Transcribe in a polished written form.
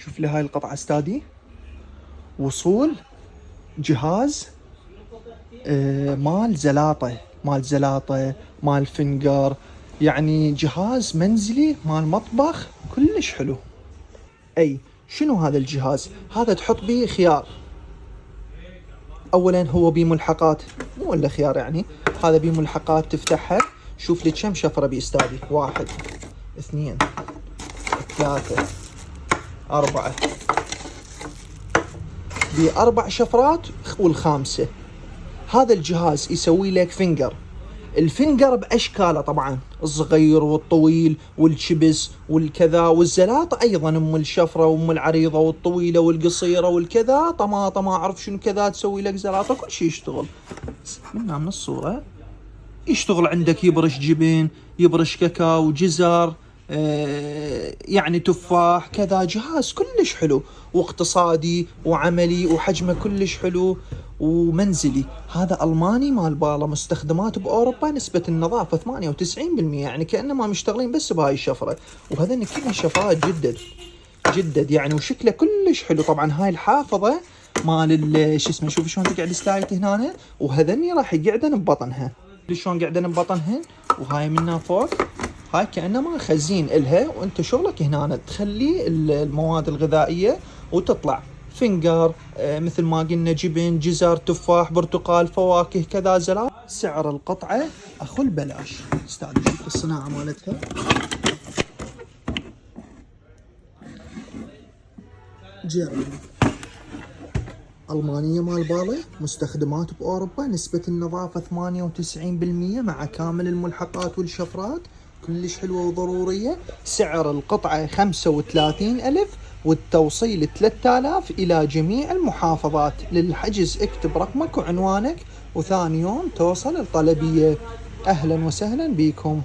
شوف لي هاي القطعة استادي، وصول جهاز مال زلاطة مال فنجر، يعني جهاز منزلي مال مطبخ كلش حلو. شنو هذا الجهاز؟ هذا تحط به خيار. اولا هو بيه ملحقات، مو الا خيار يعني. هذا بيه ملحقات تفتحها. شوف لي كم شفرة بيستادي، 1 2 3 4 ب4 شفرات والخامسة. هذا الجهاز يسوي لك فينجر. الفينجر بأشكاله طبعا، الصغير والطويل والشبس والكذا، والزلاطة أيضا أم الشفرة وأم العريضة والطويلة والقصيرة والكذا، طماطم ما أعرف شنو كذا، تسوي لك زلاطة كل شيء يشتغل. من الصورة يشتغل عندك، يبرش جبن، يبرش كاكاو، جزر، يعني تفاح كذا. جهاز كلش حلو واقتصادي وعملي وحجمه كلش حلو ومنزلي. هذا ألماني مال بالا، مستخدمات بأوروبا، نسبة النظافة 98%، يعني كأنما مشتغلين بس بهاي الشفرة. وهذا كل شفرات جدد يعني، وشكله كلش حلو. طبعا هاي الحافظة مال شو اسمه، شوف شلون تقعد سلايت هنا، وهذني راح يقعدن ببطنها. شلون قاعدين ببطنها، وهاي منها فوق. هاي كأنما خزين إلها، وانت شغلك هنا تخلي المواد الغذائية وتطلع فينجر، مثل ما قلنا جبن، جزر، تفاح، برتقال، فواكه كذا، زلال. سعر القطعة أخو البلاش. استاذ شوف الصناعة مالتها. جيرماني، ألمانية مال بالا، مستخدمات بأوروبا، نسبة النظافة 98%، مع كامل الملحقات والشفرات، كلش حلوة وضرورية. سعر القطعة 35,000، والتوصيل 3000 إلى جميع المحافظات. للحجز اكتب رقمك وعنوانك، وثاني يوم توصل الطلبية. أهلا وسهلا بكم.